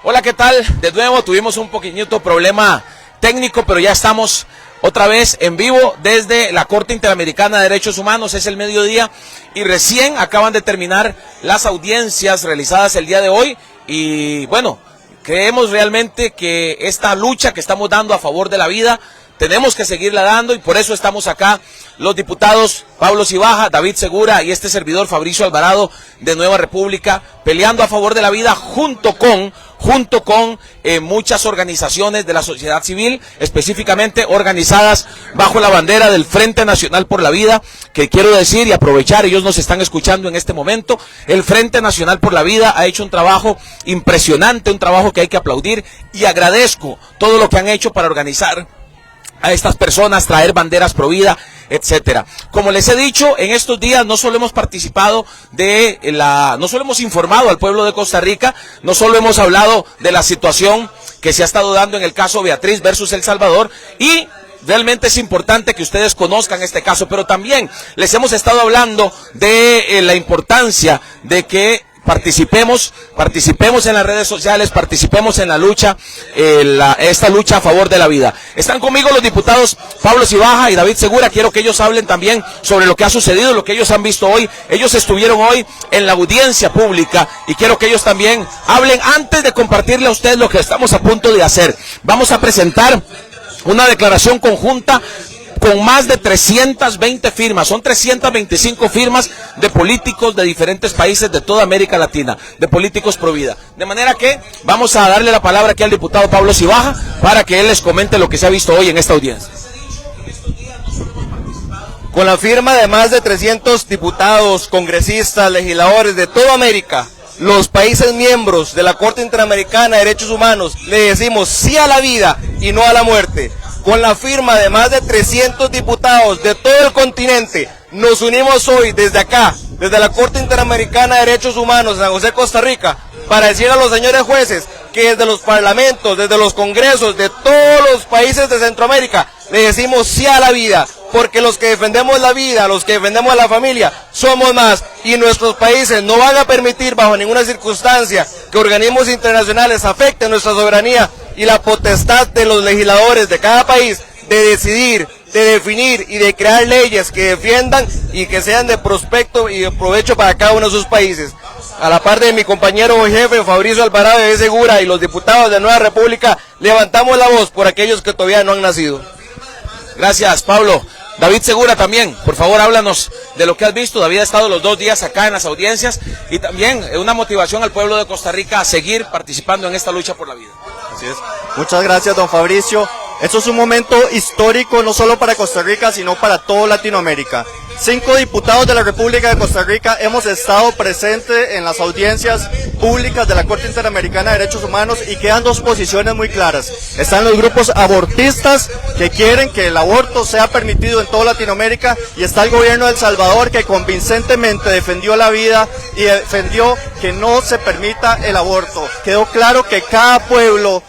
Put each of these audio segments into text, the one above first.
Hola, ¿qué tal? De nuevo tuvimos un pequeñito problema técnico, pero ya estamos otra vez en vivo desde la Corte Interamericana de Derechos Humanos. Es el mediodía y recién acaban de terminar las audiencias realizadas el día de hoy. Y bueno, creemos realmente que esta lucha que estamos dando a favor de la vida tenemos que seguirla dando, y por eso estamos acá los diputados Pablo Cibaja, David Segura y este servidor Fabricio Alvarado de Nueva República, peleando a favor de la vida junto con muchas organizaciones de la sociedad civil, específicamente organizadas bajo la bandera del Frente Nacional por la Vida, que quiero decir y aprovechar, ellos nos están escuchando en este momento. El Frente Nacional por la Vida ha hecho un trabajo impresionante, un trabajo que hay que aplaudir, y agradezco todo lo que han hecho para organizar a estas personas, traer banderas pro vida, etcétera. Como les he dicho, en estos días no solo hemos participado no solo hemos informado al pueblo de Costa Rica, no solo hemos hablado de la situación que se ha estado dando en el caso Beatriz versus El Salvador, y realmente es importante que ustedes conozcan este caso, pero también les hemos estado hablando de la importancia de que participemos en las redes sociales, participemos en la lucha, esta lucha a favor de la vida. Están conmigo los diputados Pablo Cibaja y David Segura. Quiero que ellos hablen también sobre lo que ha sucedido, lo que ellos han visto hoy. Ellos estuvieron hoy en la audiencia pública y quiero que ellos también hablen antes de compartirle a ustedes lo que estamos a punto de hacer. Vamos a presentar una declaración conjunta con más de 320 firmas, son 325 firmas de políticos de diferentes países de toda América Latina, de políticos pro vida. De manera que vamos a darle la palabra aquí al diputado Pablo Cibaja para que él les comente lo que se ha visto hoy en esta audiencia. Con la firma de más de 300 diputados, congresistas, legisladores de toda América, los países miembros de la Corte Interamericana de Derechos Humanos, le decimos sí a la vida y no a la muerte. Con la firma de más de 300 diputados de todo el continente, nos unimos hoy desde acá, desde la Corte Interamericana de Derechos Humanos de San José, Costa Rica, para decir a los señores jueces que desde los parlamentos, desde los congresos de todos los países de Centroamérica, le decimos sí a la vida, porque los que defendemos la vida, los que defendemos a la familia, somos más, y nuestros países no van a permitir bajo ninguna circunstancia que organismos internacionales afecten nuestra soberanía y la potestad de los legisladores de cada país de decidir, de definir y de crear leyes que defiendan y que sean de prospecto y de provecho para cada uno de sus países. A la par de mi compañero jefe Fabricio Alvarado de Segura y los diputados de Nueva República, levantamos la voz por aquellos que todavía no han nacido. Gracias, Pablo. David Segura también, por favor, háblanos de lo que has visto. David ha estado los 2 días acá en las audiencias y también una motivación al pueblo de Costa Rica a seguir participando en esta lucha por la vida. Así es. Muchas gracias, don Fabricio. Esto es un momento histórico no solo para Costa Rica, sino para toda Latinoamérica. 5 diputados de la República de Costa Rica hemos estado presentes en las audiencias públicas de la Corte Interamericana de Derechos Humanos y quedan 2 posiciones muy claras. Están los grupos abortistas que quieren que el aborto sea permitido en toda Latinoamérica, y está el gobierno de El Salvador que convincentemente defendió la vida y defendió que no se permita el aborto. Quedó claro que cada pueblo,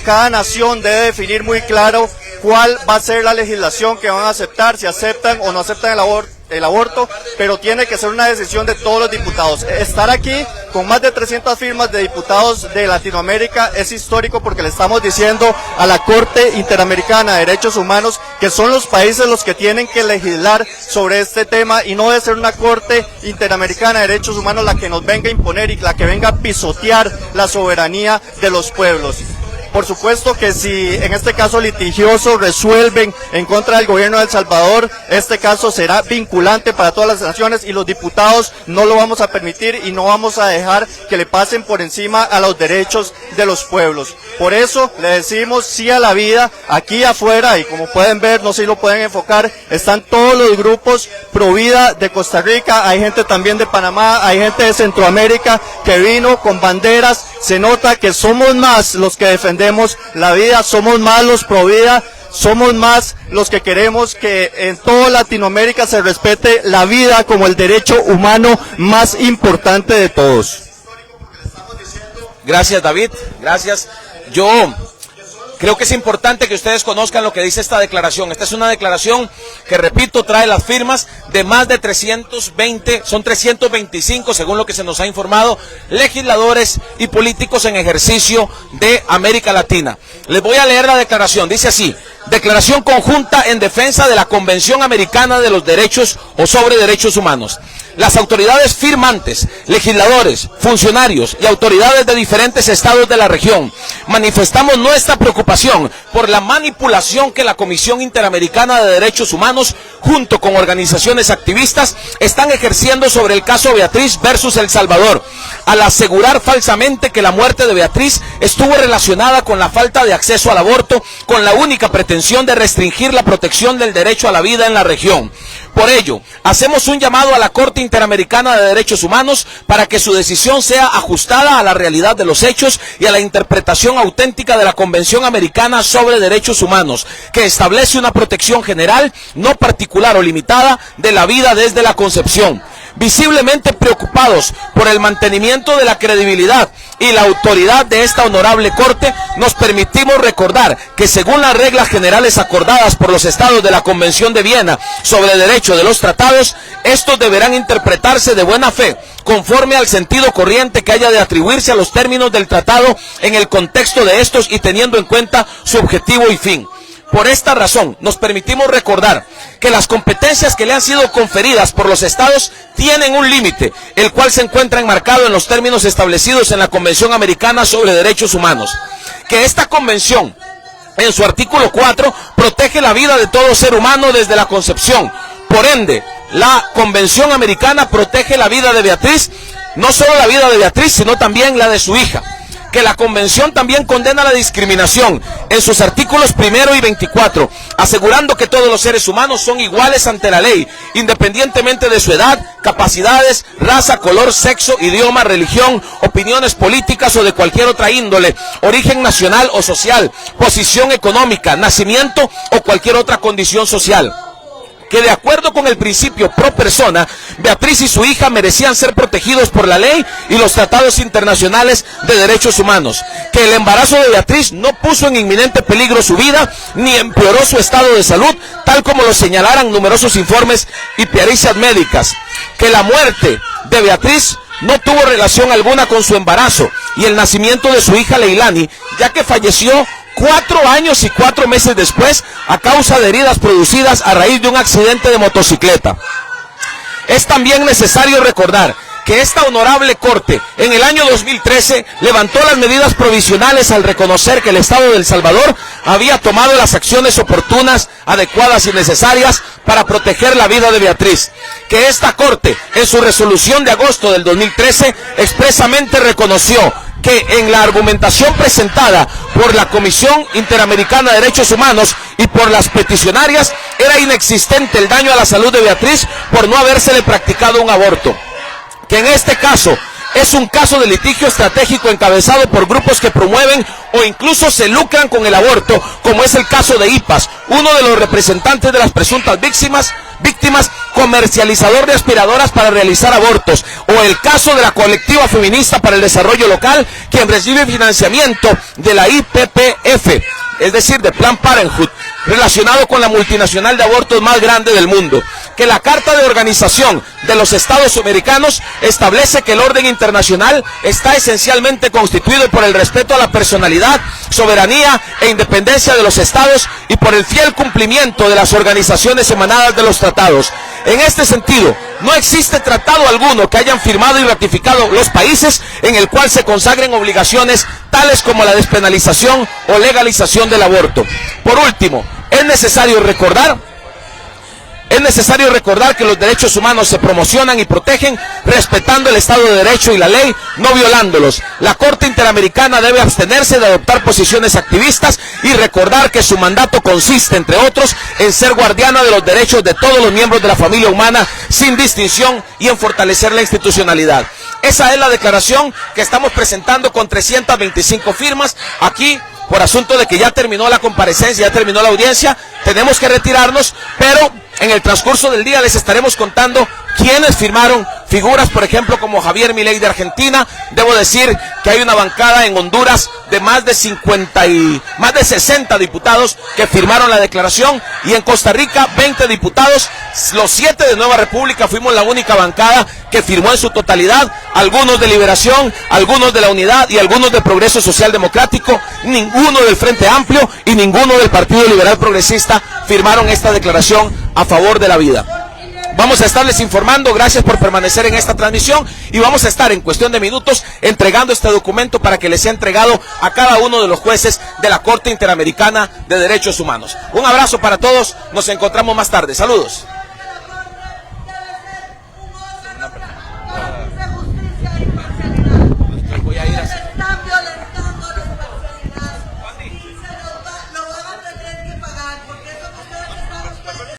cada nación debe definir muy claro cuál va a ser la legislación que van a aceptar, si aceptan o no aceptan el aborto, pero tiene que ser una decisión de todos los diputados. Estar aquí con más de 300 firmas de diputados de Latinoamérica es histórico, porque le estamos diciendo a la Corte Interamericana de Derechos Humanos que son los países los que tienen que legislar sobre este tema, y no debe ser una Corte Interamericana de Derechos Humanos la que nos venga a imponer y la que venga a pisotear la soberanía de los pueblos. Por supuesto que si en este caso litigioso resuelven en contra del gobierno de El Salvador, este caso será vinculante para todas las naciones, y los diputados no lo vamos a permitir y no vamos a dejar que le pasen por encima a los derechos de los pueblos. Por eso le decimos sí a la vida. Aquí afuera, y como pueden ver, no sé si lo pueden enfocar, están todos los grupos pro vida de Costa Rica, hay gente también de Panamá, hay gente de Centroamérica que vino con banderas. Se nota que somos más los que defendemos la vida, somos más los pro vida, somos más los que queremos que en toda Latinoamérica se respete la vida como el derecho humano más importante de todos. Gracias, David, gracias. Creo que es importante que ustedes conozcan lo que dice esta declaración. Esta es una declaración que, repito, trae las firmas de más de 320, son 325 según lo que se nos ha informado, legisladores y políticos en ejercicio de América Latina. Les voy a leer la declaración, dice así: Declaración conjunta en defensa de la Convención Americana de los Derechos o sobre Derechos Humanos. Las autoridades firmantes, legisladores, funcionarios y autoridades de diferentes estados de la región manifestamos nuestra preocupación por la manipulación que la Comisión Interamericana de Derechos Humanos, junto con organizaciones activistas, están ejerciendo sobre el caso Beatriz versus El Salvador, al asegurar falsamente que la muerte de Beatriz estuvo relacionada con la falta de acceso al aborto, con la única pretensión de restringir la protección del derecho a la vida en la región. Por ello, hacemos un llamado a la Corte Interamericana de Derechos Humanos para que su decisión sea ajustada a la realidad de los hechos y a la interpretación auténtica de la Convención Americana sobre Derechos Humanos, que establece una protección general, no particular o limitada, de la vida desde la concepción. Visiblemente preocupados por el mantenimiento de la credibilidad y la autoridad de esta honorable Corte, nos permitimos recordar que según las reglas generales acordadas por los estados de la Convención de Viena sobre derecho de los tratados, estos deberán interpretarse de buena fe, conforme al sentido corriente que haya de atribuirse a los términos del tratado en el contexto de estos y teniendo en cuenta su objetivo y fin. Por esta razón, nos permitimos recordar que las competencias que le han sido conferidas por los estados tienen un límite, el cual se encuentra enmarcado en los términos establecidos en la Convención Americana sobre Derechos Humanos. Que esta convención, en su artículo 4, protege la vida de todo ser humano desde la concepción. Por ende, la Convención Americana protege la vida de Beatriz, no solo la vida de Beatriz, sino también la de su hija. Que la Convención también condena la discriminación en sus artículos 1 y 24, asegurando que todos los seres humanos son iguales ante la ley, independientemente de su edad, capacidades, raza, color, sexo, idioma, religión, opiniones políticas o de cualquier otra índole, origen nacional o social, posición económica, nacimiento o cualquier otra condición social. Que de acuerdo con el principio pro persona, Beatriz y su hija merecían ser protegidos por la ley y los tratados internacionales de derechos humanos. Que el embarazo de Beatriz no puso en inminente peligro su vida, ni empeoró su estado de salud, tal como lo señalaran numerosos informes y pericias médicas. Que la muerte de Beatriz no tuvo relación alguna con su embarazo y el nacimiento de su hija Leilani, ya que falleció 4 años y 4 meses después a causa de heridas producidas a raíz de un accidente de motocicleta. Es también necesario recordar que esta honorable Corte en el año 2013 levantó las medidas provisionales al reconocer que el Estado de El Salvador había tomado las acciones oportunas, adecuadas y necesarias para proteger la vida de Beatriz. Que esta Corte, en su resolución de agosto del 2013, expresamente reconoció que en la argumentación presentada por la Comisión Interamericana de Derechos Humanos y por las peticionarias era inexistente el daño a la salud de Beatriz por no habérsele practicado un aborto. Que en este caso es un caso de litigio estratégico encabezado por grupos que promueven o incluso se lucran con el aborto, como es el caso de IPAS, uno de los representantes de las presuntas víctimas, comercializador de aspiradoras para realizar abortos, o el caso de la colectiva feminista para el desarrollo local, quien recibe financiamiento de la IPPF, es decir, de Planned Parenthood, relacionado con la multinacional de abortos más grande del mundo. Que la Carta de Organización de los Estados Americanos establece que el orden internacional está esencialmente constituido por el respeto a la personalidad, soberanía e independencia de los estados y por el fiel cumplimiento de las organizaciones emanadas de los tratados. En este sentido, no existe tratado alguno que hayan firmado y ratificado los países en el cual se consagren obligaciones tales como la despenalización o legalización del aborto. Por último, es necesario recordar que los derechos humanos se promocionan y protegen respetando el Estado de Derecho y la ley, no violándolos. La Corte Interamericana debe abstenerse de adoptar posiciones activistas y recordar que su mandato consiste, entre otros, en ser guardiana de los derechos de todos los miembros de la familia humana sin distinción y en fortalecer la institucionalidad. Esa es la declaración que estamos presentando con 325 firmas aquí. Por asunto de que ya terminó la comparecencia, ya terminó la audiencia, tenemos que retirarnos, pero en el transcurso del día les estaremos contando quiénes firmaron, figuras, por ejemplo, como Javier Milei de Argentina. Debo decir que hay una bancada en Honduras de más de 60 diputados que firmaron la declaración, y en Costa Rica 20 diputados, los 7 de Nueva República fuimos la única bancada que firmó en su totalidad, algunos de Liberación, algunos de la Unidad y algunos de Progreso Social Democrático, ninguno del Frente Amplio y ninguno del Partido Liberal Progresista firmaron esta declaración a favor de la vida. Vamos a estarles informando, gracias por permanecer en esta transmisión, y vamos a estar en cuestión de minutos entregando este documento para que les sea entregado a cada uno de los jueces de la Corte Interamericana de Derechos Humanos. Un abrazo para todos, nos encontramos más tarde, saludos.